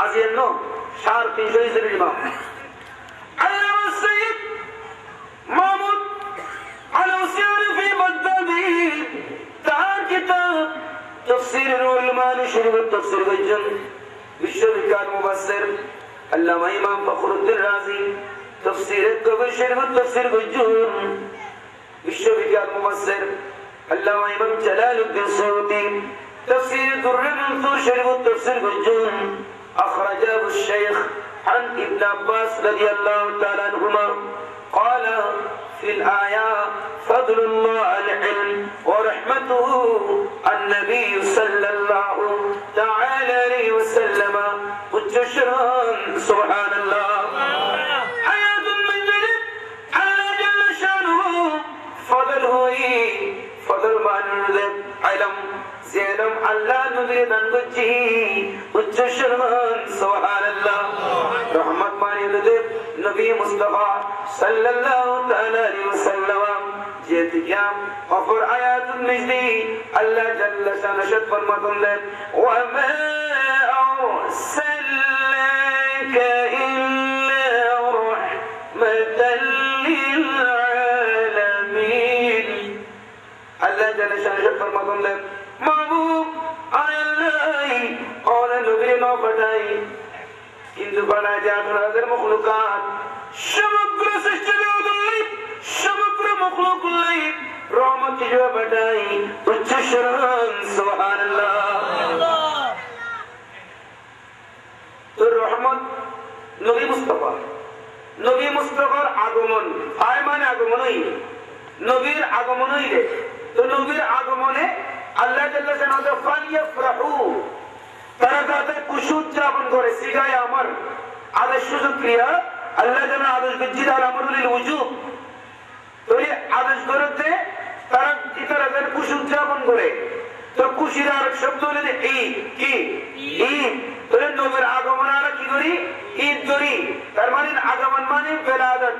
আজিয়ানো শার 300 ইমাম আল্লামা সাইয়্যিদ মাহমুদ আল-হুসাইনি ফি বাগদাদি তার কিতাব তাফসীর রুহুল মানি শরীফ তাফসীর করেছেন বিশ্ববিখ্যাত মুফাসসির আল্লামা ইমাম ফখরুদ্দিন রাজি তাফসীর কবির শরীফ তাফসীর করেছেন বিশ্ববিখ্যাত মুফাসসির আল্লামা ইমাম জালালউদ্দিন সুয়ুতি تفسير در المنثور شريف التفسير بالجن أخرجه الشيخ عن ابن عباس رضي الله تعالى عنهما قال في الآية فضل الله العلم ورحمته النبي صلى الله تعالى عليه وسلم وجشرا سبحان الله حياة من جلد الله جل شانه فضله فضل ما نرد علم زينم الله نريد أن نجي وجشرا سبحان الله رحمت ما نرد نبي مصطفى صلى الله عليه وسلم جيت قيام وفر آيات النجدي الله جل شانه شد فرمتن لك وما أرسلناك إلا رحمة للعالمين الله جل شانه شد فرمتن لك محبوب آي الله قول نبي نو فتاي কিন্তু বানায় যে 18,000 মখলুকাত সমগ্র সৃষ্টি জগৎ সমগ্র মখলুকুল্লাহ রহমত হিসেবে পাঠাই উচ্চস্বরণ সুবহানাল্লাহ তো রহমত নবী মুস্তাফার আগমন আয় মানে আগমনই নবীর আগমনই রে তো নবীর আগমনে আল্লাহ জাল্লা শানাহু ফালিয়াফরাহু তারা তাদের খুশি উদযাপন করে সিগায় আমার আদেশ সুযোগ ক্রিয়া আল্লাহ যেন আদেশ বিজিদ আল আমরুল উজুব তো এই আদেশ করতে তারা ইতরাদের খুশি উদযাপন করে তো খুশির আরেক শব্দ হলো ঈদ কি ঈদ তো নবীর আগমন আমরা কি করি ঈদ করি তার মানে আগমন মানে মিলাদুন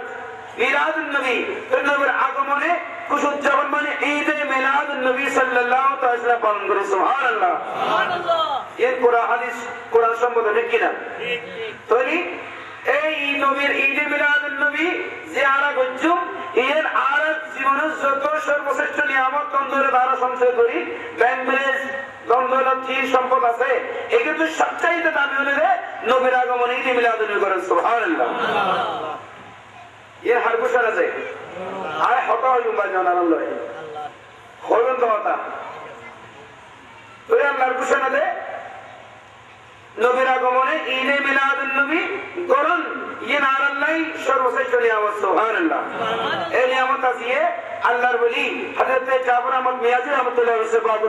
মিলাদুন নবী তো নবীর আগমনে খুশি উদযাপন মানে ঈদ এ মিলাদুন নবী সাল্লাল্লাহু আলাইহি ওয়াসাল্লাম পালন করে সুবহানাল্লাহ সুবহানাল্লাহ এর কোরআন হাদিস কোরআন সম্বন্ধে ঠিক কিনা ঠিক ঠিক তাহলে এই নবীর ঈদ মিলাদুন নবী জিয়ারা গজ্জুম এর আরব জীবনের যত সর্বশ্রেষ্ঠ নিয়ামত তন্দরে দ্বারা সঞ্চয় করি ব্যাংক ব্যালেন্স দন্দলত ধীর সম্পদ আছে এগুলো তো সবচাইতে দামি হলে নবীর আগমন ঈদ মিলাদুন নবী করেন সুবহানাল্লাহ এর হারকুশার আছে আয় হতা হইম বা জানান লয় হইবেন তো হতা আল্লাহর ঘোষণা দে নবীর আগমনে ঈদে মিলাদুন নবী করুন ইয়ে নারাল্লাহ সর্বশ্রেষ্ঠ নিয়ামত সুবহানাল্লাহ এই নিয়ামত আছে আল্লাহর ওলি হযরত জাফর আহমদ মিয়াজি রাহমাতুল্লাহ আলাইহি বাবু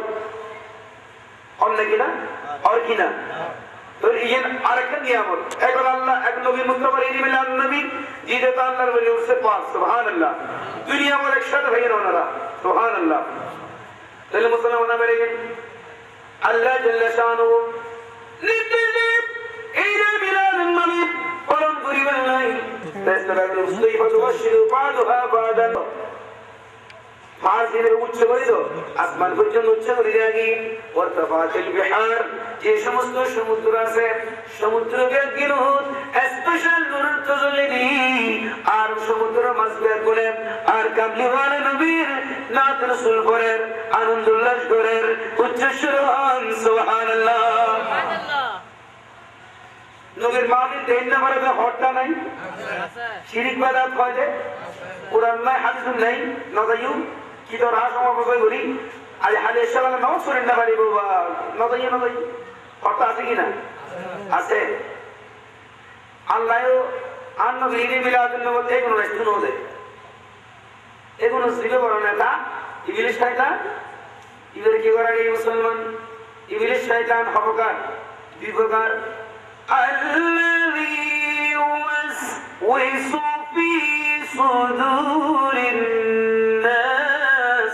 অন্য কিনা আর কিনা তো ইয়ে আরেকটা নিয়ামত এখন আল্লাহ এক নবী মুস্তাফা ঈদে মিলাদুন নবী ঈদে তো আল্লাহর ওলি উসে পাক সুবহানাল্লাহ দুনিয়া আমার একসাথে হয়ে ওনারা সুবহানাল্লাহ তাহলে মুসলমানরা বেড়ে গেল আল্লাহ জাল্লা শানু নির্দেশ ঈদে মিলাদুন নবী পালন করিবেন নাই তাসলামুল মুস্তাফা তুবশিরু বাদুহা বাদান ফারসিনের উচ্চ করে তো আসমান পর্যন্ত উচ্চ করে দেয় ওয়ারতাফাতিল বিহার যে সমস্ত সমুদ্র আছে সমুদ্রকে গিরুত স্পেশাল নূর তজল্লি আর সমুদ্র মাঝখানে করে আর কামলিওয়ালা নবীর নাত রাসূল করেন আনন্দ উল্লাস করেন উচ্চ সুরহান সুবহানাল্লাহ সুবহানাল্লাহ নবীর মাহফিল দেন না করে হটটা নাই আছে শিরিক বাদাত হয় যে কোরআন নাই হাদিস নাই নজাইউ কি তো রাস সময় করি আজ হাদিস সালামে নামাজ পড়েন না পারি বাবা নজাইউ হটটা আছে কি না আছে আল্লাহও আর নবী ঈদে মিলাদুন নবী এগুলো শুনো দে এগুলো জিবে বড় নেতা ইবলিস শয়তান ইবরে কি করে এই মুসলমান ইবলিস শয়তান হবকার বিবকার الذي يوسوس في صدور الناس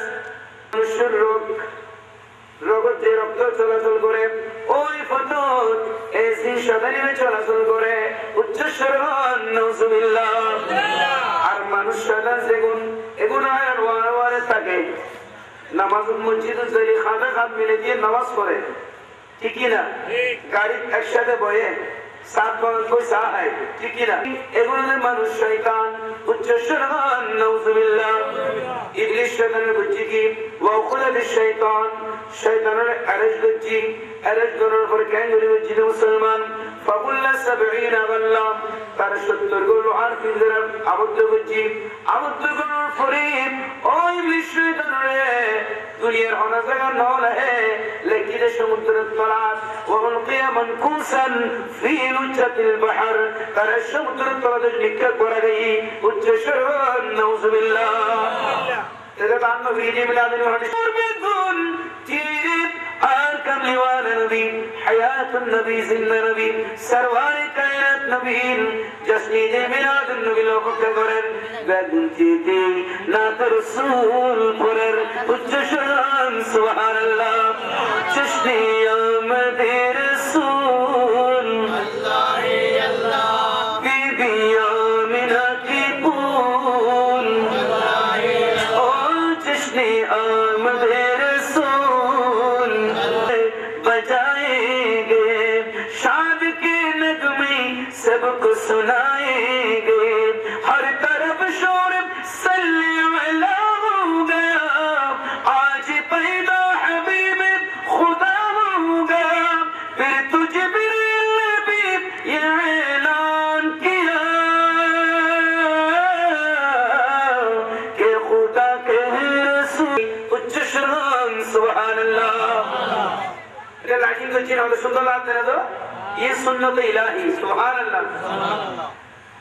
الشرك রগতে রক্ত চলাচল করে ওই ফতর এসি শরীরে চলাচল করে উচ্চ স্বর নাউজুবিল্লাহ আর মানুষ সাদা যেগুন এগুন আর ওয়ারে থাকে নামাজ মসজিদে যাই খাদা খাদ মিলে দিয়ে নামাজ পড়ে ঠিক না? গাড়ি একসাথে বয়ে সাত বাগান কই চা হয়, ঠিক না? এগুলোদের মানুষ শয়তান, উচ্চ শয়তান, নাউযুবিল্লাহ। ইবলিস শয়তানের বুঝছি কি ওয়াকুলাদ শয়তান, শয়তানের আরেশ বুঝছি, আরেশ করার পর কেন বুঝছি মুসলমান ফাকুল্লা 70 গাল্লা, তার 70 গুলো আর পিঞ্জরা আবদ্ধ বুঝছি, আবদ্ধ করার পরে ওই ইবলিস শয়তানের দুনিয়ার অনেক জায়গা নল হে লেকিন সমুদ্রের তলাত ওয়ালকিয়া মানকুসান ফি লুজাতিল বাহর, তার সমুদ্রের তলাতে নিক্ষেপ করা গই উচ্চ শরণ নাউযুবিল্লাহ। এটা তো আমরা ভিডিও মিলাদের হাদিস করবেন চির আর কামলি ওয়ালা নবী হায়াতুন নবী জিন্দা নবী সরওয়ারে কায়নাত নবী জশ্নে মিলাদুন নবী লোক করেন বেগুন চিতে নাত রাসূল পরের উচ্চ শরণ সুবহানাল্লাহ। জশ্নে আমদে রাসূল আল্লাহ আল্লাহ বিবি আমিনা কি কুল আল্লাহ ও জশ্নে আমদে রাসূল बजाएंगे शाद के नगमे सबको सुनाएंगे, हर तरफ शोर सल्ले अला हो गया, आज पैदा हबीब खुदा हो गया, फिर तुझे भी ये ऐलान किया कि खुदा के रसूल उच्च शान सुभान अल्लाह। এটা লাইটিং করছি না, সুন্দর লাগছে না তো? ये सुन्नत इलाही सुभान अल्लाह।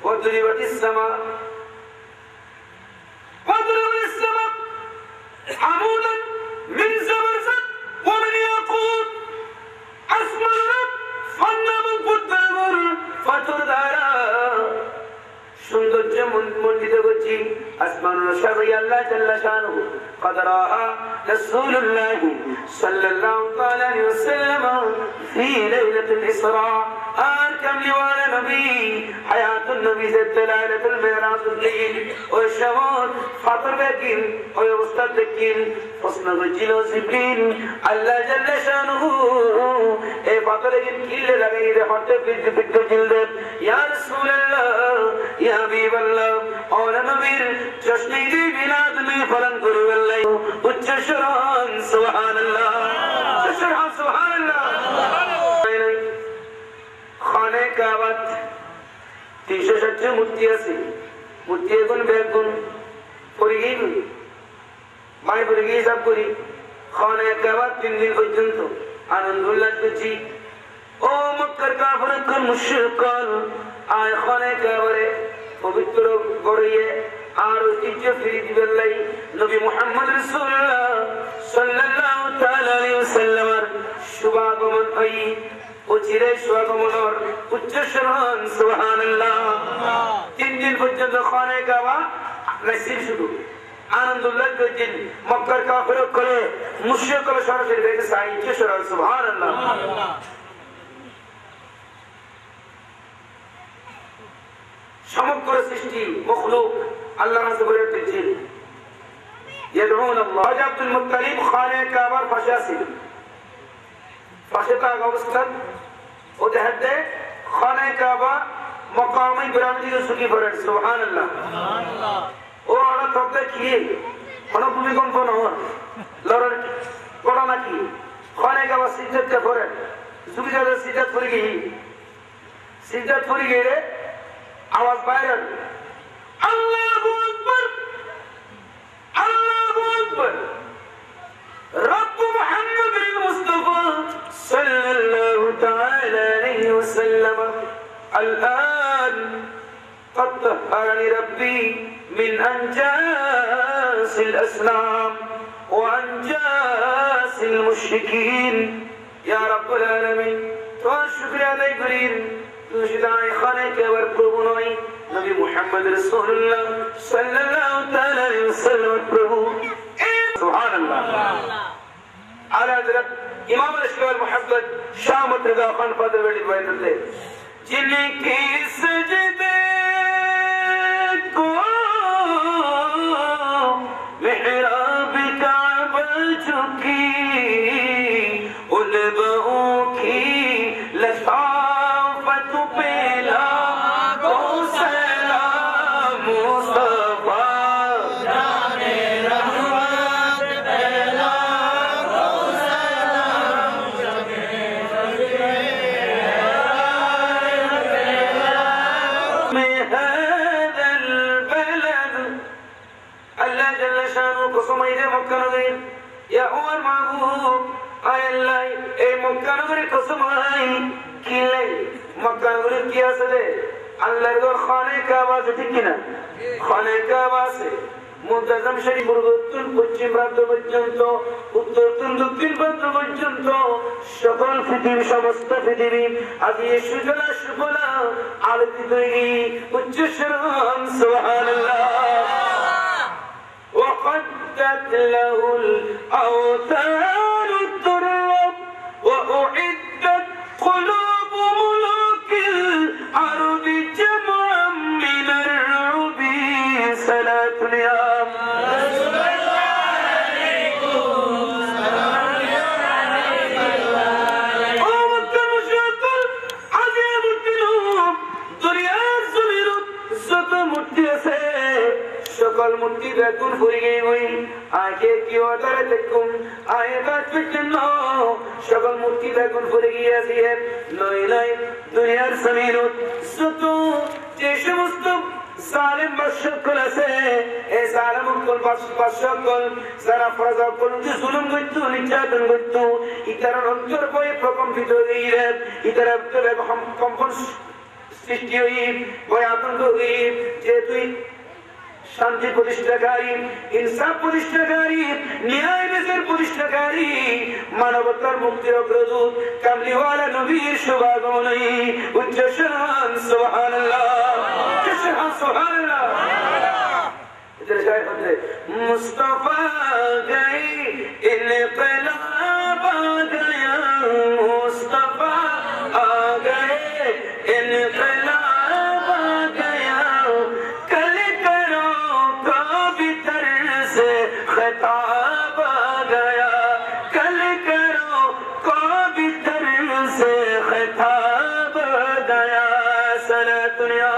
وضربت السماء وضربت السماء عمودا من زبرجد ومن ياقوت أسمر فنم قدامر فتردارا সৌন্দর্য মণ্ডিত করছি আসমানুল শারঈ আল্লাহ জাল্লা শানুহু কদরাহা রাসূলুল্লাহ সাল্লাল্লাহু তাআলা আলাইহি ওয়াসাল্লাম ফি লাইলাতুল ইসরা আর কামলি ওয়ালা নবী হায়াতুন নবী লাইলাতুল মিরাজুল লাইল ওই সময় ফাতর বেকিন ওই উস্তাদ বেকিন প্রশ্ন করেছিল জিবরিল আল্লাহ জাল্লা শানুহু এই ফাতরে কিলে লাগাই রে হতে বিদ্যুৎ জিলদে ইয়া রাসূলুল্লাহ ইয়া হাবিবাল্লাহ और नबीर जश्न की मिलाद में फलन करो अल्लाह उच्च शरान सुभान अल्लाह शरान सुभान अल्लाह। खाने काबा 360 मूर्ति আছে, मूर्ति এখন বেগুন পড়ে গেল মাই পড়ে গিয়ে সব করি খানে কাবা 3 দিন পর্যন্ত আনন্দ উল্লাস করছি। ও মক্কার কাফির মুশরিকান আয় খানে কাবারে পবিত্র গড়িয়ে আর ঐতিহ্য ফিরে দিবেন লাই নবী মুহাম্মদ রাসূলুল্লাহ সাল্লাল্লাহু তাআলা আলাইহি ওয়াসাল্লামের শুভাগমন হই ও চিরে শুভাগমনের উচ্চ শরণ সুবহানাল্লাহ। 3 দিন পর্যন্ত খানে কাবা নাসির শুরু আনন্দুল্লাহ করছেন মক্কার কাফির করে মুশরিক করে সরাসরি দেখে সাইয়ে শরণ সুবহানাল্লাহ। সমগ্র সৃষ্টি মখলুক আল্লাহর কাছে বলে উঠেছেন ইয়াদউন আল্লাহ। আব্দুল মুত্তালিব খানে কাবার পাশে আছে, পাশে থাকা অবস্থান ও দেখতে খানে কাবা মকাম ইব্রাহিম দিকে সুকি পড়ে সুবহানাল্লাহ সুবহানাল্লাহ। ও আড়া তবে কি কোন ভূমিকম্প না হয় লড়ার পড়া নাকি খানে কাবা সিজদাতে পড়ে সুকি যাদের সিজদাত পড়ে গই সিজদাত পড়ে গেলে आवाज বাইরে আল্লাহু আকবার আল্লাহু আকবার রব মুহাম্মদ মুস্তাফা সাল্লাল্লাহু তাআলা আলাইহি ওয়াসাল্লাম الان قد طهرني ربي من انجاس الاسلام وانجاس المشركين يا رب العالمين تو شكر عليك غير তুশিদাই খানে কেবল প্রভু নয় নবী মুহাম্মদ রাসূলুল্লাহ সাল্লাল্লাহু তাআলা আলাইহি ওয়াসাল্লাম প্রভু সুবহানাল্লাহ। আলা হযরত ইমাম আল-ইসলাম মুহাম্মদ শাহ মুর্তজা খান ফাদরওয়ালি বাইতুল্লাহ जिनके सजदे को मेहराब काबा झुकी उन बहू जल्ल शानु कसमाइरे मक्का नगरी या उमर महबूब आय अल्लाह ए मक्का नगरी कसमाई किले मक्का नगरी किया सदे अल्लाह को खाने का आवाज ठीक ना खाने का आवाज है मुंतजम शरीफ पूर्वोत्तर पश्चिम प्रांत पर्यंत उत्तरोत्तर दक्षिण प्रांत पर्यंत সকল পৃথিবী সমস্ত পৃথিবী আজ এই সুজলা সুফলা আলোকিত হয়ে উচ্চ স্বরম সুবহানাল্লাহ وقدت له الأوثان التراب وأعدت قلوب ملوك الأرض جمعا من الرعب صلاة يا رسول الله عليكم سلام يا حبيب الله او مكة مشاكل عجيب القلوب دنيا زميرت ست مٹی سے شکل مٹی بیتون پوری گئی ہوئی آنکھیں کیوں در تکم آئے بات پچنو شکل مٹی بیتون پوری گئی ایسی ہے لوئی لائی دنیا زمینت ستو جیش مستب সালেম বাশকল আছে এই সালাম কোন বাশকল সারা ফরজা কোন যে জুলুম করতে নির্যাতন করতে ইতার অন্তর বয়ে প্রকম্পিত হইরে ইতার ভিতরে কম্পন সৃষ্টি হই বয় আতঙ্ক হই যে তুই শান্তি প্রতিষ্ঠাকারী ইনসাফ প্রতিষ্ঠাকারী ন্যায় বিচার প্রতিষ্ঠাকারী মানবতার মুক্তির অগ্রদূত কামলিওয়ালা নবীর শুভাগমনী উচ্চ শান সুবহানাল্লাহ سبحان اللہ ادھر شاید بدلے مصطفیٰ گئی انقلاب آ گیا مصطفیٰ آ گئے انقلاب آ گیا کل کرو کو بھی طرز خطاب آ گیا کل کرو کو بھی طرز خطاب آ گیا صلاة یا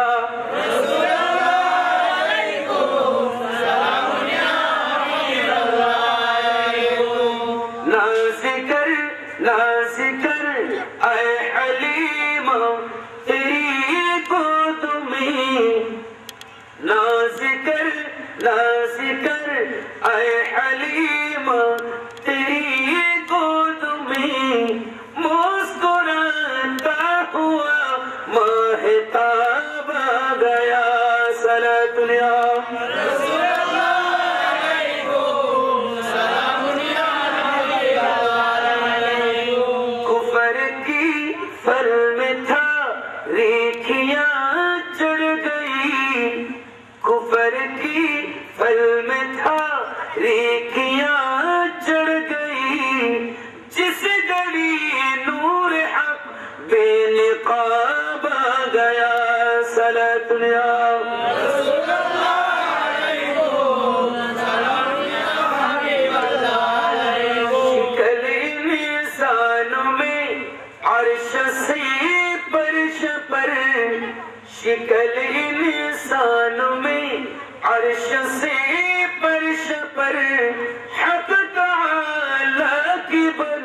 शिकल इंसानों में अर्श से परश पर हक ताला की बन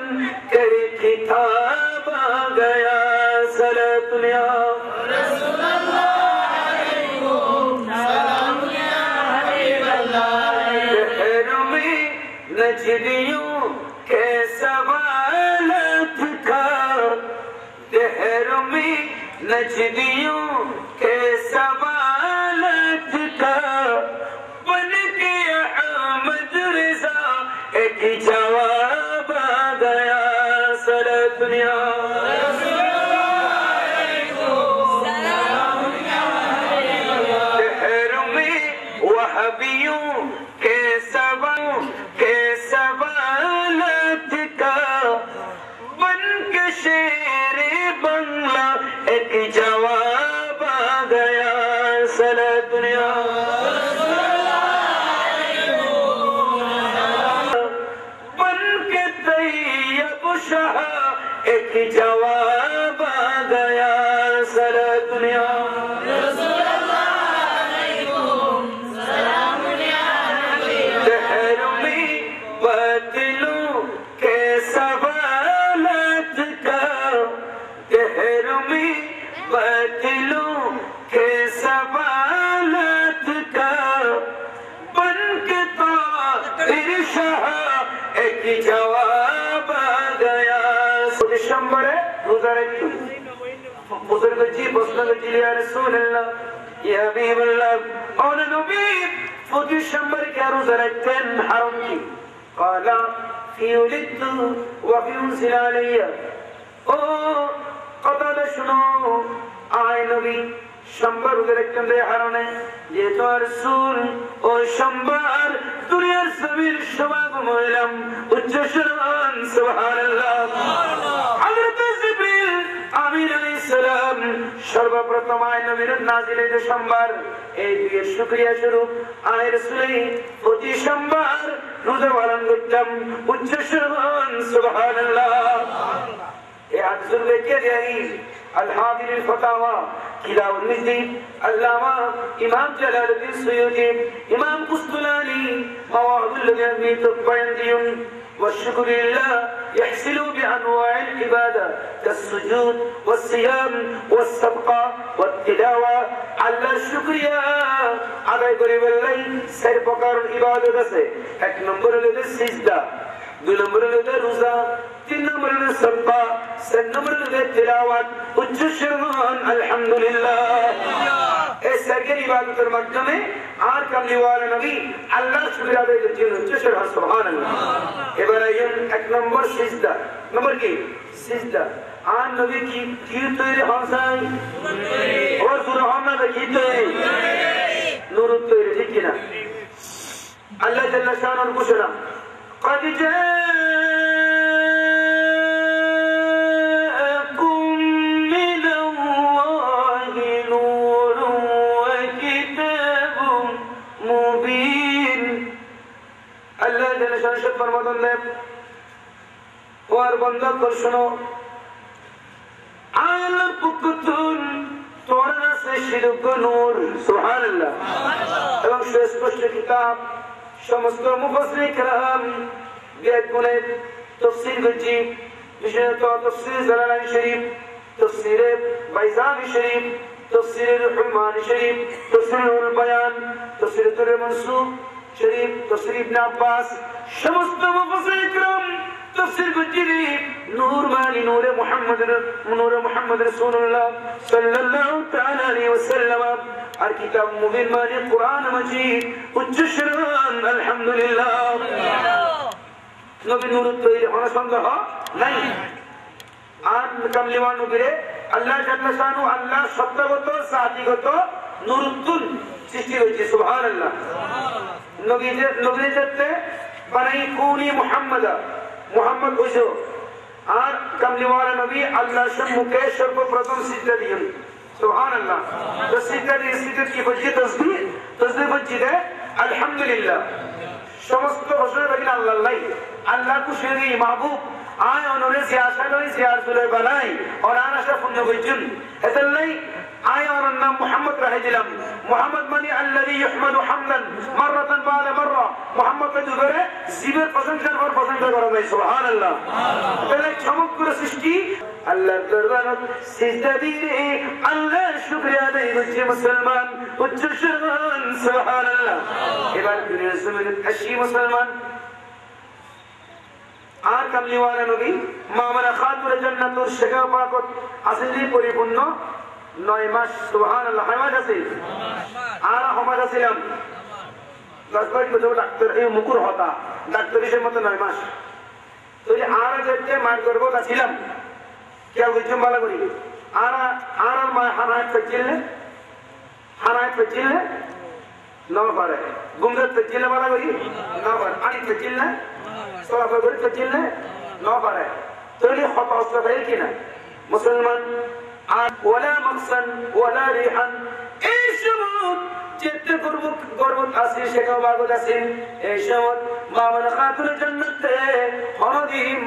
कर किताब आ गया सलात या रसूल अल्लाह अलैकुम सलाम या हबीब अल्लाह शहरों में नजदियों के सवालत का शहरों में नजदियों के सवालत का बन के अहमद रज़ा एक जवाब आ गया सलात या रसूल अल्लाह अलैकुम सलाम या हबीब अल्लाह शहरों में वहाबियों के सवालत का बन के शेर बंगला एक जवाब आ गया सलात या बन के तैयब शाह एक जवाब आ गया सलात या शहर में बदलू के सवालत का शहर में बदलू के सवालत का बन के কি জবাব গয়া ডিসেম্বরে রোজা রাখতো বুজুর্গ জি প্রশ্ন করছিল ইয়া রাসূলুল্লাহ ইয়া হাবিবাল্লাহ কোন নবী ডিসেম্বরে কি রোজা রাখতেন হারাম কি قال في ولدت وفي انزل علي ও কথা শুনো আয় নবী সোমবার রোজা রাখতেন রে হারানে যেহেতু রাসূল ও সোমবার দুনিয়ার জমির সমাগম হইলাম উচ্চ সুরান সুবহানাল্লাহ হযরত জিবরিল আমিন আলাইহিস সালাম সর্বপ্রথম আয় নবীর নাজিল এই সোমবার এই দুইয়ের শুকরিয়া স্বরূপ আয় রাসূল প্রতি সোমবার রোজা পালন করতাম উচ্চ সুরান সুবহানাল্লাহ এই আজুল কে দেই الحاضر الفتاوى كتاب المجد علامة امام جلال الدين السيوطي امام قسطلاني مواعظ الذي تبين والشكر لله يحصل بانواع العباده كالسجود والصيام والصدقه والتلاوه على الشكريا আদায় করে বললেই চার প্রকার ইবাদত আছে এক নম্বর হলো সিজদা দুই নম্বর হলো রোজা তিন নম্বর হলো সাদকা চার নম্বর হলো তিলাওয়াত উচ্চ সুবহান আলহামদুলিল্লাহ এই চারটি ইবাদতের মাধ্যমে আর কামলিওয়ালা নবী আল্লাহর শুকরিয়া আদায় করছেন উচ্চ সুবহানাল্লাহ এবারে এক নম্বর সিজদা নম্বর কি সিজদা আর নবী কি তৈরি হন ওর সুবহানাল্লাহ কি তৈরি নূর তৈরি ঠিক কি না আল্লাহ জাল্লা শানুর ঘোষণা قد جاءكم من الله نور وكتاب مبين الله جل شانه فرمودن ওর বন্ধা কর শোনো আল্লাহর পক্ষতুন তোমার কাছে শিরক নূর সুবহানাল্লাহ এবং সুস্পষ্ট কিতাব সমস্ত মুফাসসির کرام বেগুনে তাফসীর করছি বিশেষত তাফসীর জালালাইন শরীফ তাফসীর বাইজানি শরীফ তাফসীর হুলমানি শরীফ তাফসীরুল বায়ান তাফসীর তুর মনসুব শরীফ তাফসীর ইবনে আব্বাস সমস্ত মুফাসসির کرام তাফসীর করছি নূর মানি নূরে মুহাম্মদ রাসূলুল্লাহ সাল্লাল্লাহু তাআলা আলাইহি ওয়াসাল্লাম আর কিতাব মুবিন মানে কুরআন মাজিদ উচ্চ সুরান আলহামদুলিল্লাহ নবী নূর তৈরি হওয়ার সন্দেহ নাই আর কামলিওয়ান নবীরে আল্লাহ জাল্লা শানু আল্লাহ সত্যগত জাতিগত নূরুল সৃষ্টি হয়েছে সুবহানাল্লাহ নবীতে বানাই কুনি মুহাম্মদ হইছো আর কামলিওয়ালা নবী আল্লাহর সম্মুখে সর্বপ্রথম সিজদা দিয়েন সুবহানাল্লাহ তো সিজদা কি বলছে তাসবিহ বলছে আলহামদুলিল্লাহ সমস্ত প্রশংসা বাকি আল্লাহর আল্লাহ কো শুনি মাহবুব আয় অনরে সিয়াসা লই সিয়াসুলে বানাই আর আনাশা পুণ্য কইছেন এতলাই আয় ওর নাম মুহাম্মদ রাখে দিলাম মুহাম্মদ মানে আল্লাযী ইহমাদু হামদান মাররাতান বা'দা মাররা মুহাম্মদ কে ধরে জীবের প্রশংসার পর প্রশংসা করা হয় সুবহানাল্লাহ তাহলে সমগ্র সৃষ্টি আল্লাহর দরবারে সিজদা দিয়ে আল্লাহর শুকরিয়া আদায় করছে মুসলমান উচ্চ সুবহান সুবহানাল্লাহ এবার দুনিয়ার জমিনে 80 মুসলমান আর কামলিওয়ালা নবী মামরা খাতুল জান্নাতুর শেখা পাকত আসলি পরিপূর্ণ 9 মাস সুবহানাল্লাহ হামাদ আছে আর হামাদ ছিলাম দশবার বছর ডাক্তার এই মুকুর হতা ডাক্তার হিসেবে মত 9 মাস তাহলে আর যেতে মার করব তা ছিলাম কেউ কিছু ভালো করি আর মা হানায় পেছিলে না পারে গুমরাত পেছিলে ভালো করি না পারে আনি পেছিলে সলাফা করি পেছিলে না পারে তাহলে হতা অবস্থা হয় কিনা মুসলমান আর ওয়ালা মাকসান ওয়ালা রিহান এই সময় যেতে গর্ব আছে সেটা বাগত আছে এই সময় মামলা খাতুন জান্নাতে হরদিম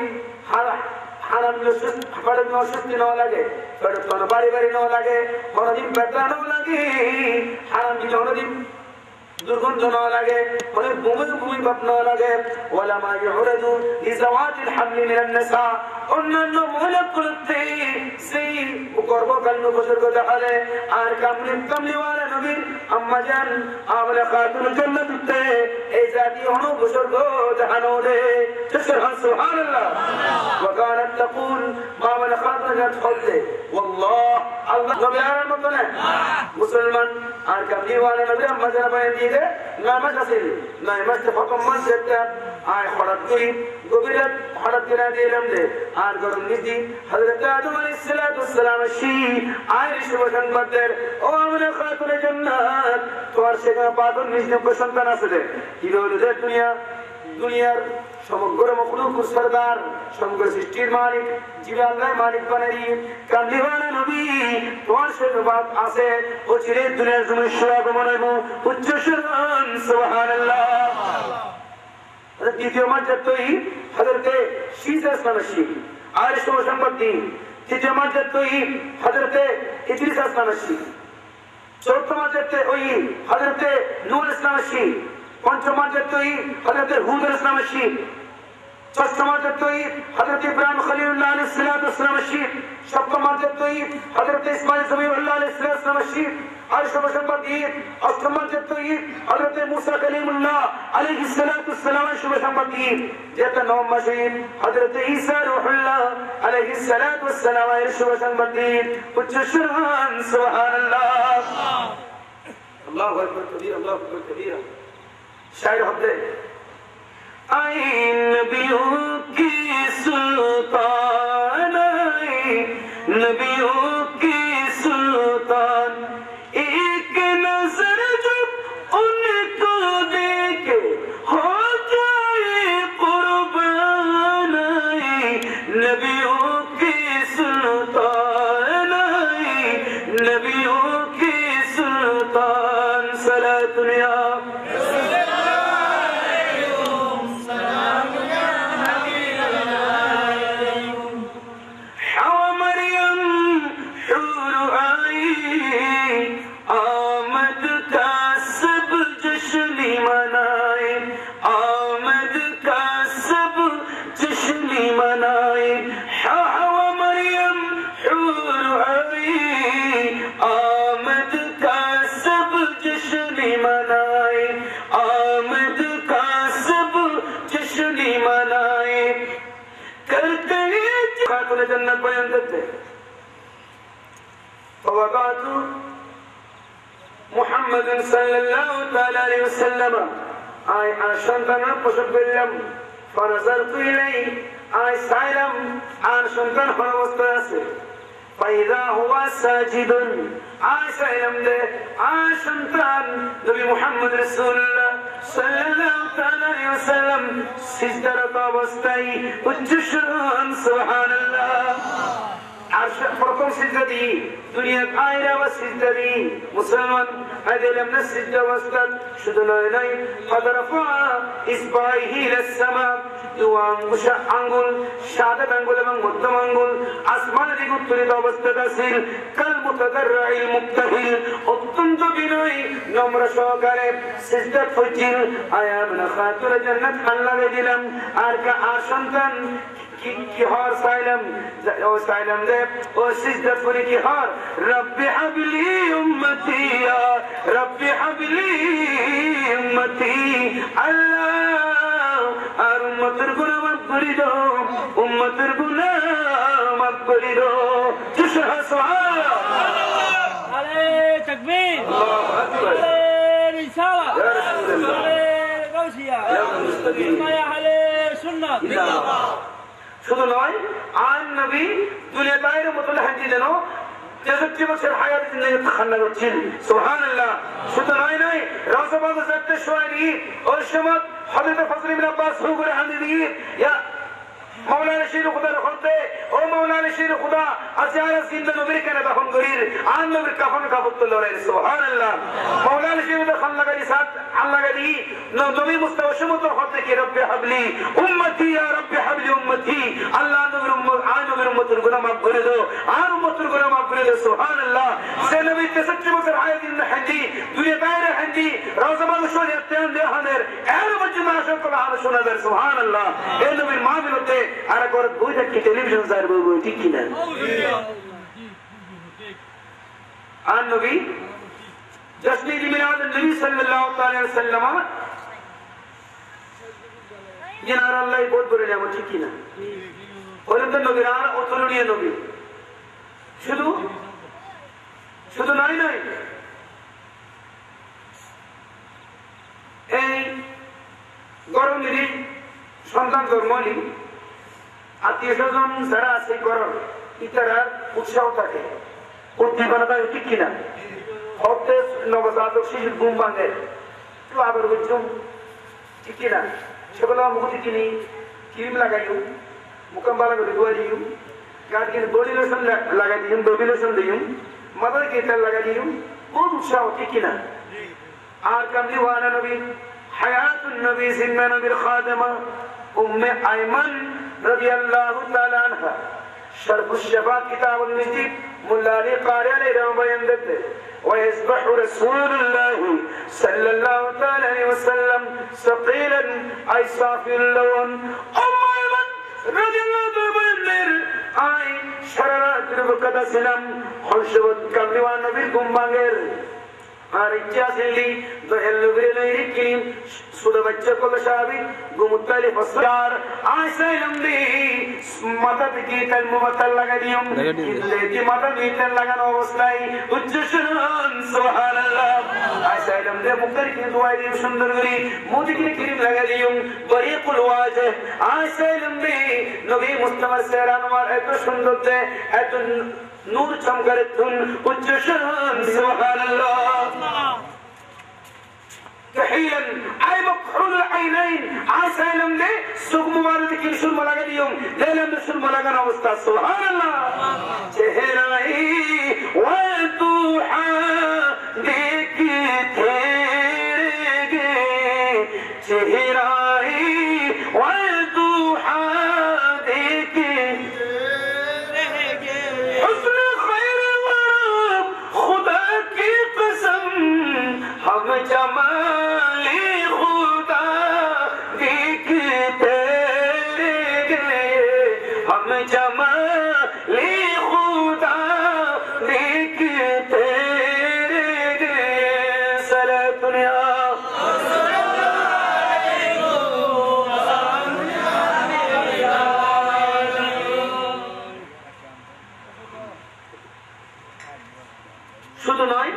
হারাম লসুস ফাড়ে নসুস্তি না লাগে ফাড়ে তোর বাড়ি না লাগে হরদিম বেতলা না লাগে হারাম কি হরদিম দুর্গন্ধ না লাগে মানে ভূমি ভাব না লাগে ওয়ালা মা ইউরাদু লিজাওয়াতিল হামলি মিনান নিসা অন্যান্য মহিলাগুলোতে সেই গর্ভকালীন উপসর্গ দেখালে আর কামলিওয়ালা নবীর আম্মা জান আমরা খাতুন জান্নাতে এই জাতি অনুবসর্গ জাহানোরে সুবহানাল্লাহ ওয়া কানাত তাকুল মা মানে খাতুন জান্নাত বলতে والله আল্লাহ নবী আর মত না মুসলমান আর কাবলিওয়ালা নবী আম্মা জান বয়ান দিয়ে নামাজ আসিল নামাজ ফকম মান যেটা আয় হঠাৎ করি গভীরাত হঠাৎ করে দিলাম দে আর গরম নিজি হযরত আদম আলাইহিস সালাম শি আয় সুবহান বাদের ও আমরা খাতুনে জান্নাত তোমার সেখানে পাগল নিষ্ঠুর সন্তান আছে কি হলো যে দুনিয়ার সমগ্র মখলুক সরদার সমগ্র সৃষ্টির মালিক যিনি আল্লাহর মালিক বানাই কামলিওয়ালা নবী তোমার সেবাত আছে ও চিরে দুনিয়ার জন্য আগমন হইব উচ্চ সুরান সুবহানাল্লাহ দ্বিতীয় মর্যাদাই হযরতে শীস আসমানের শীস আর সম্পত্তি তৃতীয় মর্যাদাই হযরতে ইদ্রিস আসমানের শীস চতুর্থ মর্যাদাতে ওই হযরতে নূহ ইসলামের শীস পঞ্চম মর্যাদাই হযরতে হুদ ইসলামের শীস ষষ্ঠ মর্যাদাই হযরতে ইব্রাহিম খলিলুল্লাহ আলাইহিস সালামের শীস সপ্তম মর্যাদাই হযরতে ইসমাঈল জবিউল্লাহ আলাইহিস সালামের শীস আর সম্পত্তি অষ্টম মর্যাদাই হযরতে মুসা কালিমুল্লাহ আলাইহিস সালামের সম্পত্তি যেটা নবম মাসে হযরতে ঈসা রূহুল্লাহ আলাইহিস সালামের সম্পত্তি উচ্চ সুবহান সুবহানাল্লাহ আল্লাহু আকবার কবীরা আল্লাহু আকবার কবীরা शायर हब्दे आई नबियों की सुल्तान आई नबियों की सुल्तान एक नजर जब उनको देखे हो जाए कुर्बान आई नबियों की सुल्तान आई नबियों की सुल्तान सलातुनिया जन्नत बयान करते फवक़ात मुहम्मद सल्लल्लाहु ताला अलैहि वसल्लम आय आशंतन पशुबिल्लम फनज़रतु इलैहि आय साइलम आन शंतन हरवस्ता से فإذا هو ساجد आय साइलम दे आय शंतन नबी मुहम्मद रसूलुल्लाह सल्लल्लाहु ताला अलैहि वसल्लम सिजदारत अवस्थाय उच्च शान सुबहानाल्लाह আরশ প্রথম সিজদা দি দুনিয়ার আয়রা ওয়া সিজদা দি মুসলমান আদেলাম না সিজদা ওয়াস্তাদ শুধু নয় ফাদরাফা ইসবাইহি ইলাস-সামা দুই আঙ্গুল সাদা আঙ্গুল এবং মধ্যম আঙ্গুল আসমানের দিকে উত্তরিত অবস্থায় আছিল কাল মুতাদাররিল মুক্তাহিল অত্যন্ত বিনয়ী নম্র সহকারে সিজদা ফজিল আয়ামনা খাতুল জান্নাত আল্লাহ দিলাম আর কা সন্তান की हार साइलम दे ओ सिजदा पूरी की हार रब्बी हबली उम्मती या रब्बी हबली उम्मती अल्लाह और उम्मतर गुनाह माफ करी दो उम्मतर गुनाह माफ करी दो तुशहा सुभान अल्लाह अले तकबीर अल्लाहु अकबर अले रिसाला या रसूल अल्लाह अले गौसिया या मुस्तकीम या अले सुन्नत जिंदाबाद শুধু নয় আন নবী দুনিয়া দায়ের মতো হাজি যেন 63 বছর হায়াত জিন্দেগি খান্না করছেন সুবহানাল্লাহ শুধু নয় রাসূলুল্লাহ সাল্লাল্লাহু আলাইহি ওয়াসাল্লাম ওই সময় হযরত ফজল ইবনে আব্বাস হুজুর হাদিদি ইয়া মাওলানা শীর খুদা রখতে ও মাওলানা শীর খুদা আজারা জিন্দা নবীর কেন দাফন করির আন নবীর কাফন কাফত লড়াই সুবহানাল্লাহ মাওলানা শীর খান লাগাই সাথ আল্লাহ গাদি নবী মুস্তাফা সমত হতে কি রব্বি হাবলি উম্মতি ইয়া রব্বি হাবলি উম্মতি আল্লাহ নবীর উম্মত আন নবীর উম্মতের গুনাহ maaf করে দাও আর উম্মতের গুনাহ maaf করে দাও সুবহানাল্লাহ সে নবী 63 বছর হায়াত ইন হাজি দুনিয়া দায়ের হাজি রাসূলুল্লাহ শরীয়তের দেহানের এর মধ্যে মাশাআল্লাহ কোরআন শোনা যায় সুবহানাল্লাহ এই নবীর মাহফিলতে আর একবার বইটা কি টেলিভিশন জার বই ঠিক কি না আর নবী जश्न मिलाद नबी सल्लल्लाहु अलैहि वसल्लम ये नारा अल्लाह बहुत बड़े नियामत ठीक ही ना और इनका नबीरान उतरनीय नबी शुद्ध शुद्ध नहीं नहीं এই গরম নিরি সন্তান জন্মলি আত্মীয় স্বজন যারা আছে গরম ইতারার উৎসাহ থাকে উদ্দীপনাটা ঠিক কিনা হতে নবজাতক শিশুর ঘুম ভাঙে তো আবার বুঝছুম ঠিক কিনা সেগুলো মুখে কিনি ক্রিম লাগাইও মুকাম্বালা করে ধোয়া দিও গাছ কিনে বডি লোশন লাগাই দিও বেবি লোশন দিও মাথায় কেটার লাগাই দিও বহুত উৎসাহ ঠিক কিনা আর কামলি ওয়ানা নবী হায়াতুন নবী জিন্না নবীর খাদেমা উম্মে আইমান রাদিয়াল্লাহু তাআলা আনহা শরফুশ শাফা কিতাবুল মুজিব মুল্লা আলী কারি আলাইহি রহমাতুল্লাহ বয়ান দিতে ويسبح رسول الله صلى الله عليه وسلم ثقيلا اي صافي اللون ام ايمن رضي الله عنها اي شرارات ربكدا سلام خشوت কামলিওয়ান নবীর ঘুম ভাঙের আর ইচ্ছা ছিলি তো এলবিরে কিন সুদা বাচ্চা কোলে সাহাবী গুমতালি ফসরার আইসাইলাম দি মাথা থেকে তেল মুবাতাল লাগা দিও কিন্তু মাথা দিয়ে তেল লাগানো অবস্থায় উচ্চস্বর সুবহানাল্লাহ আইসাইলাম দে মুখের কি দোয়া দিও সুন্দর করে মুদি কি ক্রিম লাগা দিও বরিকুল ওয়াজহ আইসাইলাম দি নবী মুস্তাফা সারানওয়ার এত সুন্দর যে এত নূর চমকারে তুন উচ্চস্বর সুবহানাল্লাহ كحيلا اي مكحول العينين عسالم لي سوق مبارك كل شو ملاقا اليوم ليلة من شو ملاقا نوستا سبحان الله چهرائی والضحى دیکھ تیرے گے چہرائی والضحى دیکھ تیرے گے حسن خیر ورب خدا کی قسم ہم جمال خدا دیکھتے گئے ہم جمال خدا دیکھتے گئے صلاۃ دنیا শুধু নয়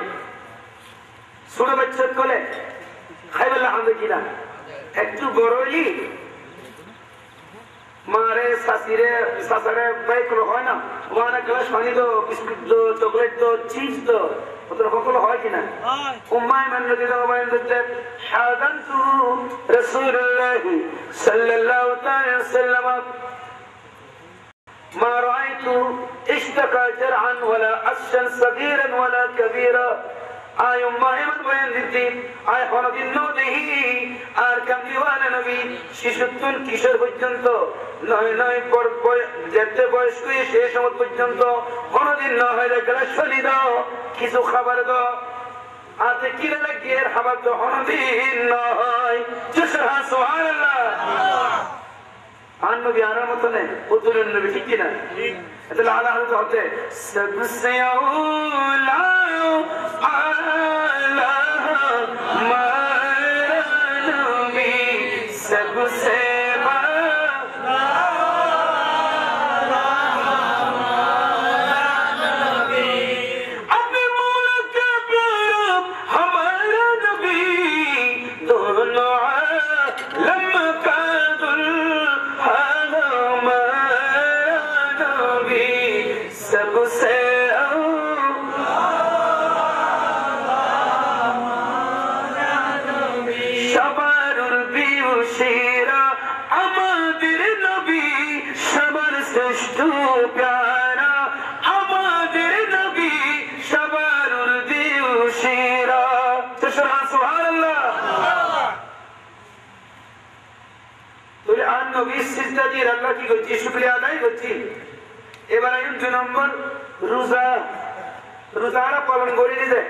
ছোট বাচ্চার কোলে খাইবেলা হামদে কিনা একটু বড়লি মারে শাশিরে শাশারে বাইক হয় না ওখানে গ্লাস পানি তো বিস্কুট তো চকলেট তো চিজ তো ওদের সকল হয় কিনা উম্মায় মান রাদিয়াল্লাহু আনহা হাদানতু রাসূলুল্লাহ সাল্লাল্লাহু আলাইহি ওয়াসাল্লাম ما رأيت اشتكى جرعا ولا عشا صغيرا ولا كبيرا আয় উম্মা এমন বয়ান দিতে আয় কোনদিন নদেহি আর কামলিওয়ালা নবী শিশুত্বন কিশোর পর্যন্ত নয় নয় যেতে বয়স হয়ে শেষ সময় পর্যন্ত কোনদিন না হয় গ্লাস পানি দাও কিছু খাবার দাও আতে কিনে লাগিয়ে খাবার তো কোনদিন না হয় সুবহানাল্লাহ নবী আনার মতো নেই উদ্দুলের নবী ঠিক কিনা তাহলে আল্লাহ হতে সবসে আউলা আলা মারা নবী সবসে আল্লাহ কি করছি শুকরিয়া আদায় করছি এবার আইন 2 নম্বর রোজারা পালন করে দিতে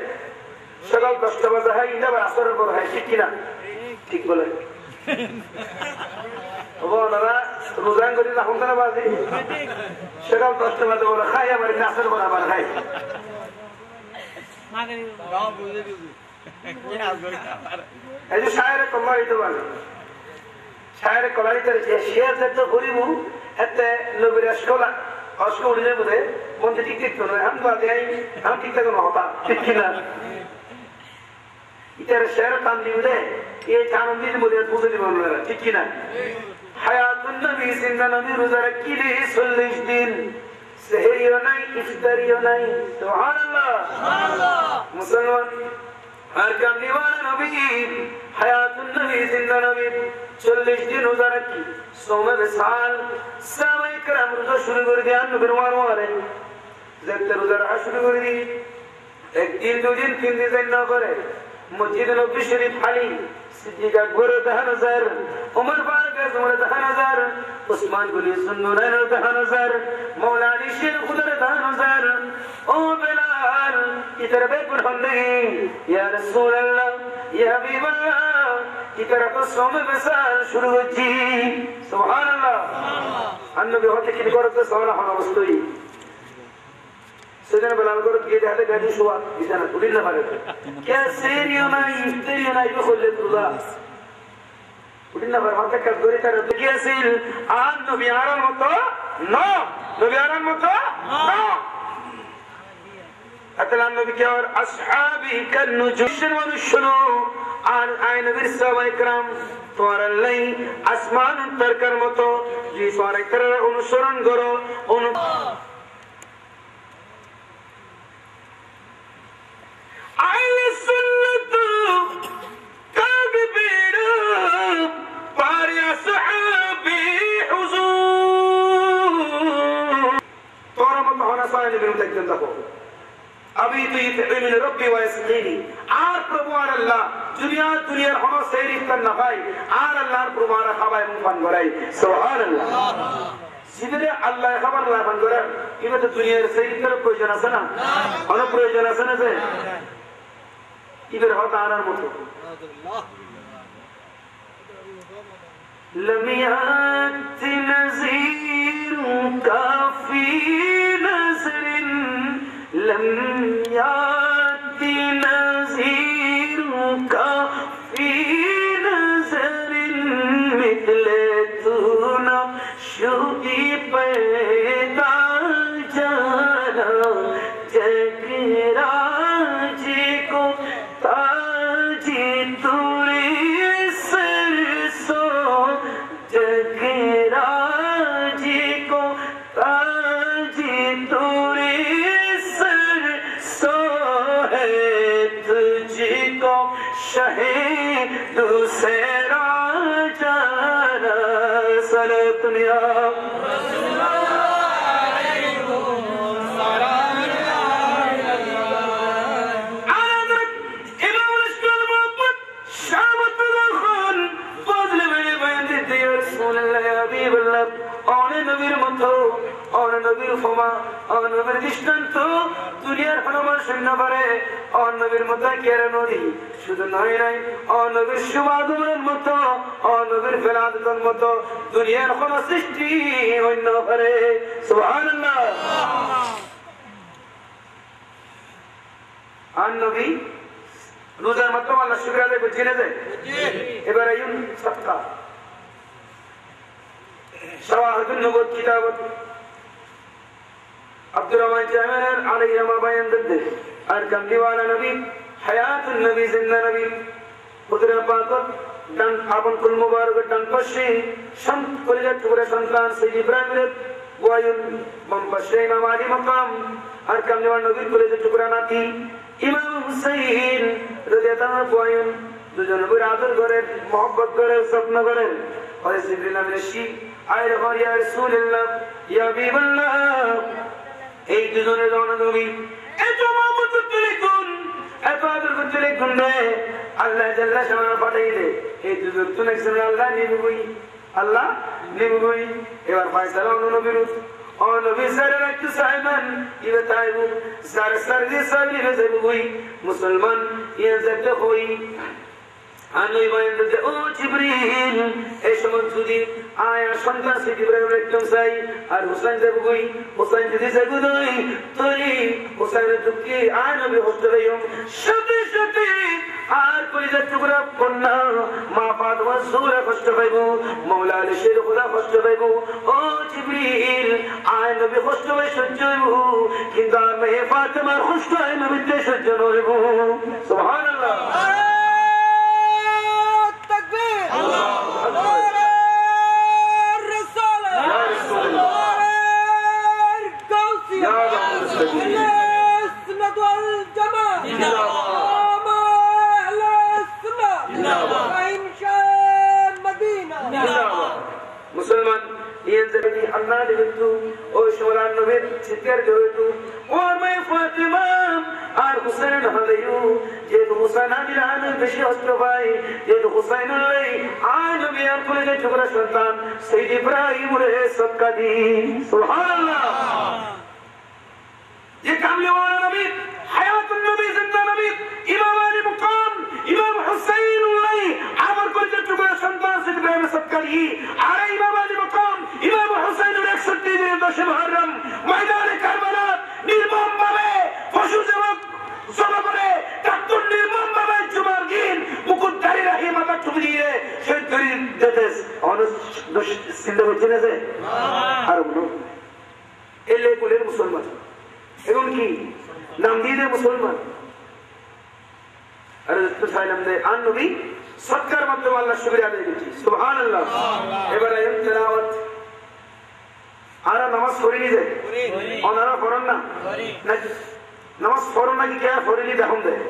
সকাল 10টা বাজে হয় ইন্দা আসরের পর হয় ঠিক কিনা ঠিক বলে দাদা রোজা করে তখন তারা বাজে সকাল 10টা বাজে ওরা খাই আবার আসর পর আবার খাই এই যে শায়েরে কল্লা হইতে পারে শায়েরে কল্লা হইতে শেয়ার যেতে করিব এতে নবীর আশকলা অস্ক উঠে যাবো রে মধ্যে ঠিক ঠিক নয় আমি তো আগে আমি ঠিক থাকো না হতা ঠিক কিনা ইটার শেয়ার টান দিব রে এই টান দিয়ে মধ্যে বুঝে দিব না ঠিক কিনা হায়াতুন নবী জিন্দা নবী রোজা রাখলে 40 দিন সেহরিও নাই ইফতারিও নাই সুবহানাল্লাহ সুবহানাল্লাহ মুসলমান আর কামলিওয়ালা নবী হায়াতুন নবী জিন্দা নবী 40 দিন রোজা রাখি সোমে বিশাল সাহাবায়ে کرام রোজা শুরু করে দেন নবীর ওয়ারে যেতে রোজা রাখা শুরু করে দি একদিন দুদিন তিন দিন না করে মসজিদ নবী শরীফ খালি সিদ্দিক আকবর 10000 উমর ফারুক আজম 10000 উসমান গনি সুন্নুরান 10000 মওলা আলী শের খুদর 10000 ও বেলাল ইতর বেকুর হন্নে ইয়া রাসূলুল্লাহ ইয়া হাবিবাল্লাহ ইতর তো সোমে বিশাল শুরু হচ্ছি সুবহানাল্লাহ নবী হতে কি করতে সুবহানাল্লাহ অবশ্যই সেদিন বেলাল করে গিয়ে দেখে গাড়ি শোয়া বিছানা তুলি না পারে কে সেরিও নাই ইফতারিও নাই বলে তুলা উঠি না পারে মাথা কাজ করে তার কি আছিল আর নবী আরার মতো না নবী আরার মতো না আতলান নবী কে আর আসহাবি কান নুজুশন ওয়া নুশনু আর আয় নবীর সাহাবায়ে کرام তোমার আল্লাহ আসমান তরকার মতো যে সাহাবায়ে کرام অনুসরণ করো আইলে সুন্নাত কাবে বেড়া পারে আসহাবি হুজুর তোর মত হনা সাহেবের বিরুদ্ধে একজন দেখো अभी तो ये तहमील रब्बी व इसकीनी आर प्रभुआर अल्लाह दुनियार हनो सैरी करना भाई आर अल्लाह प्रभुआर खबाय मुफान गराई सुभान अल्लाह सीधे अल्लाह खबर ला बन गरा इबे तो दुनियार सैरी कर प्रयोजन আছে না হনো প্রয়োজন আছে না যে इधर होता आनार मतो लम याति नज़ीर काफी नज़रिन लम याति नज़ीर काफी नज़रिन मिथले तू न शुदी पैदा जाना जगराज को ताजी तुरी सरसों जगराज को ताजी तुरी सरसों है तुझको शहीद दूसरा जाना सरे दुनिया নবীর ফমা নবীর দৃষ্টান্ত দুনিয়ার ফলমান শূন্য পারে নবীর মতো কেড়ে নদী শুধু নয় নাই নবীর সুবাদুরের মতো নবীর ফেলাদুর মতো দুনিয়ার কোন সৃষ্টি অন্য পারে সুবহানাল্লাহ আর নবী রোজার মতো আল্লাহ শুকর আদায় করে জেনে দেয় এবার আইন সত্তা শাওয়াহিদুন নবুওয়াত কিতাবত আব্দুর রহমান জামির আলাইহি মা বায়ান দে আর কামলিওয়ালা নবী হায়াতুন নবী জিন্দা নবী পুত্র পাক ডান আপন কুল মুবারক ডান পাশে সন্ত কলিজা টুকরা সন্তান সাইয়্যিদ ইব্রাহিমের ওয়ায়ুন বাম পাশে ইমাম আলী মাকাম আর কামলিওয়ালা নবীর কলিজা টুকরা নাতি ইমাম হুসাইন রাদিয়াল্লাহু আনহু ওয়ায়ুন দুজন নবীর আদর করে mohabbat করে স্বপ্ন করেন আর জিবরিল আমিন শি আইরে হয় ইয়া রাসূলুল্লাহ ইয়া হাবিবাল্লাহ এই দুজনের নবী এত মহব্বত তুলে কোন এত আদর তুলে কোন আল্লাহ জাল্লা শাআনা পাঠাইলে এই দুজন তুলে আল্লাহ নিবুই এবার ফয়সালা নবীর ও নবী সাল্লাল্লাহু আলাইহি ওয়াসাল্লাম ইবে তাইবু সারসারদি সাবি রেজবুই মুসলমান ইয়াজতে হই আনই বাইন্দে ও জিবরিল এই সময় যদি আয়া সন্তান সে জিবরাইল একদম চাই আর হুসাইন যাবই হুসাইন যদি যাবই তুই হুসাইনের দুঃখে আয় নবী হতে রইম সাথে সাথে আর কলিজার টুকরা কন্যা মা ফাতেমা জোহরা কষ্ট পাইব, মাওলা আলী শের খোদা কষ্ট পাইব। ও জিবরিল আয় নবী কষ্ট পাই সহ্য হইব, কিন্তু আর মেয়ে ফাতেমার কষ্ট আয় নবীতে সহ্য হইব। সুবহানাল্লাহ। তাকবীর, মুসলমান আল্লাহ দেখতু ওই সোলার নবীর চিৎকার করতু ওর মেয়ে ফাতেমা আর হুসেন হলেও যেহেতু হুসেন আমিরান বেশি অস্ত্র পাই, যেহেতু হুসেন হলেই আয় নবী আর কলেজের টুকরা সন্তান সেই ইব্রাহিমের সদকা দি। সুবহানাল্লাহ। যে কামলিওয়ালা নবী, হায়াতুন নবী, জিন্দা নবী, ইমাম আলী মুকাম, ইমাম হুসাইন উল্লাই আমার কলেজের টুকরা সন্তান সেই ইব্রাহিমের সদকা দি। আর ইমাম আলী মুকাম, ইমাম হুসাইনের 61 দিনের 10 মুহররম ময়দানে কারবালা নির্মম ভাবে পশু জবাব করে তাত্তুর নির্মম ভাবে জুমার দিন মুকুটধারী রাখি মাথা টুপি দিয়ে শহীদ করে দিতে অনেক চিন্তা করছেন যে আর এলে কুলের মুসলমান এখন কি নাম দিয়ে দেয় মুসলমান। আর চাইলাম যে আন নবী সৎকার মাধ্যমে আল্লাহ শুকরিয়া আদায় করছি। সুবহানাল্লাহ। এবারে তেলাওয়াত আর নামাজ পড়িনি যে ওনারা পড়েন না নাকি নামাজ পড়েন নাকি কে পড়িনি দেখুন দেয়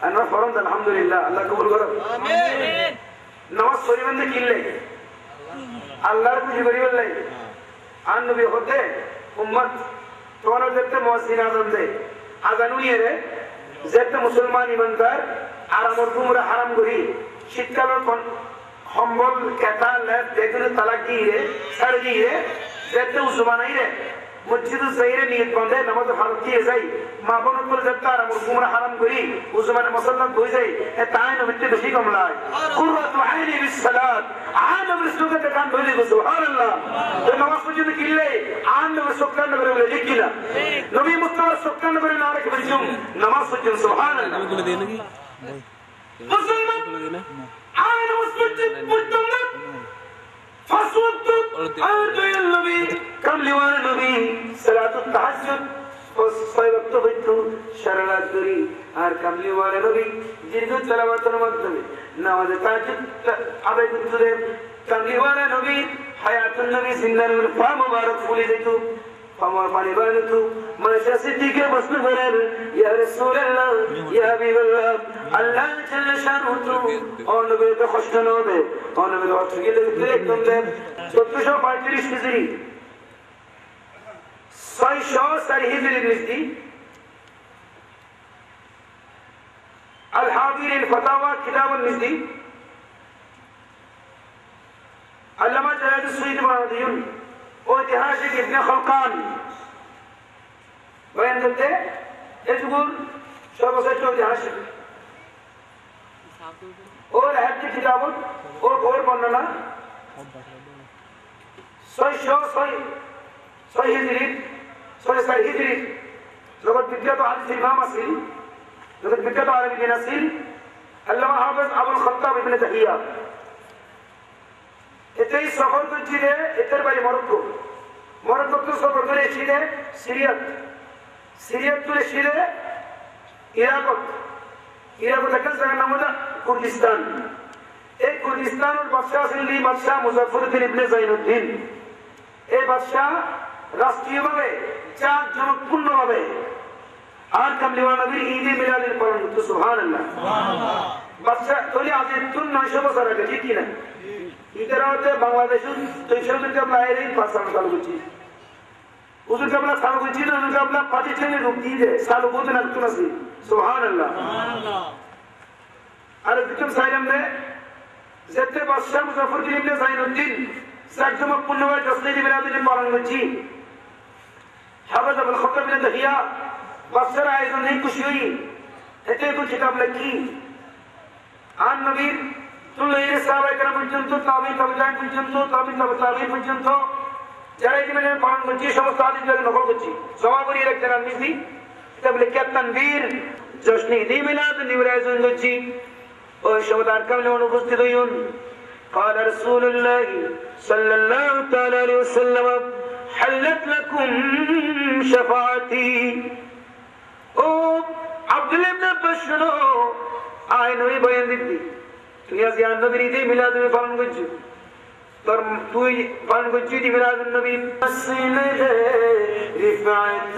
আমরা পড়েন তো আলহামদুলিল্লাহ, আল্লাহ কবুল করুন। নামাজ পড়িবেন যে কিনলে আল্লাহর খুশি করিবেন লাই আন নবী হতে উম্মত তোমার দেখতে মুয়াজ্জিন আযান দেয় আযান নিয়ে রে যেতে মুসলমান ইমানদার আরামর কুমরা হারাম করি শীতকালের সম্বল কেতা লেপ দেখুন তালাক দিয়ে ছাড় দিয়ে যেতে উসমানাই রে মসজিদ যাইরে নিয়ত বন্ধে নামাজ ফারজ দিয়ে যাই মা বোন করে যেতে আরামর কুমরা হারাম করি উসমানে মুসলমান হয়ে যায় এ তাই নবীতে বেশি কমলায় কুররাতু আইনি বিসসালাত আন নবীর সুন্নাতে কান ধরে গো। সুবহানাল্লাহ। এই নামাজ পর্যন্ত কিনলে আন নবীর সুকরান করে বলে ঠিক কিনা নবী মুস্তাফা সুকরান করে না রেখে বলছুম নামাজ পর্যন্ত। সুবহানাল্লাহ। মুসলমান আন নামাজ পর্যন্ত ফার্স্ট ওয়াক্ত আর দুইল নবী কামলিওয়ালা নবী সালাতুত তাহাজ্জুদ ছয় ওয়াক্ত হইতো সারা রাত করি আর কামলিওয়ালা নবী দীর্ঘ তেলাওয়াতের মাধ্যমে নামাজে তাহাজ্জুদ আদায় করতেন। কামলিওয়ালা নবী হায়াতুন নবী জিন্দার পা মুবারক ফুলে যেত আমার পানি বানাতো মাশা সিদ্দিকে প্রশ্ন করেন ইয়া রাসূলুল্লাহ ইয়া হাবিবাল্লাহ আল্লাহ জাল্লা শানুহু অনবীতে কষ্ট নবে অনবীতে অর্থ গেলে একদম দেন 1435 হিজরি 604 হিজরি মিস্তি আল হাবির আল ফাতাওয়া কিতাব আল মিস্তি আল্লামা জালালুদ্দিন সুয়ুতি বানাদিয়ুন ঐতিহাসিক ইবনে খালকান বয়ান করতে এজগুর সর্বশ্রেষ্ঠ ঐতিহাসিক ওর হাদিস কিতাব ওর ওর বর্ণনা 606 হিজরি 604 হিজরি জগৎ বিখ্যাত হাদিস ইমাম আসিল জগৎ বিখ্যাত আরবি জ্ঞান আসিল আল্লামা হাফেজ আবুল খাত্তাব ইবনে তাহিয়া এতেই সফর করছিলে এদের বাড়ি মরক্কো মরক্কো সফর করে এসেছিলে সিরিয়াত তুলে এসেছিলে ইরাকত একটা জায়গার নাম হলো কুর্দিস্তান। এই কুর্দিস্তানের বাদশাহ ছিলেন বাদশাহ মুজাফফরউদ্দিন ইবনে জাইনুদ্দিন। এই বাদশাহ রাষ্ট্রীয়ভাবে জাঁকজমকপূর্ণভাবে আর কামলিওয়ালা নবীর ঈদে মিলাদের পালন করত। সুবহানাল্লাহ। বাদশাহ তৈরি আজ 900 বছর আগে ঠিক কিনা ঈদের হচ্ছে বাংলাদেশের 200 কাবলা এর পাঁচটা চালু করছি উজুর কাবলা চালু করছি না উজুর কাবলা পাকিস্তানের রূপ দিয়ে দেয় চালু করতে না করতে নাসি। সুবহানাল্লাহ। আর বিক্রম সাইলাম নে যেতে বাদশাহ মুজাফফরউদ্দিন ইবনে জাইনুদ্দিন জাঁকজমকপূর্ণভাবে জশ্নে ঈদে মিলাদের পালন করছি হাফেজ আবুল খাত্তাব ইবনে তাহিয়া বাদশার আয়োজন নেই খুশি হই এতে কোন কিতাব লেখি আর নবীর তুল্লাইয়ের সাহাবায়ে কেরাম পর্যন্ত তাবিঈন তাবিঈন পর্যন্ত যারা ইমানের পালন করছে সমস্ত হাদিসগুলো নকল করছি জমা করিয়ে রাখছেন আপনি কিতাব লেখা তানবীর জশ্নে ঈদে মিলাদ নবীর আয়োজন করছি ওই সবদার কামলে অনুপস্থিত হইন قال رسول الله صلى الله تعالى عليه وسلم حلت لكم شفاعتي ও আব্দুল্লাহ ইবনে আব্বাস শুনো আয় নবী বয়ান দিতি তুই আজ ইয়া নবীর ঈদে মিলাদ পালন করছিস তোর তুই পালন করছিস ঈদে মিলাদ নবী রিফাত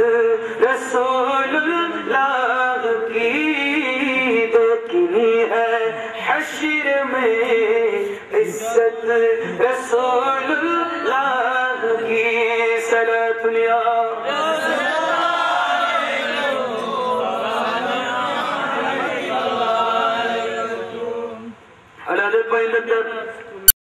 রাসূলুল্লাহ কি দেখনি है हश्र में इज्जत रसूलुल्लाह की सलातुल्लाह على البيت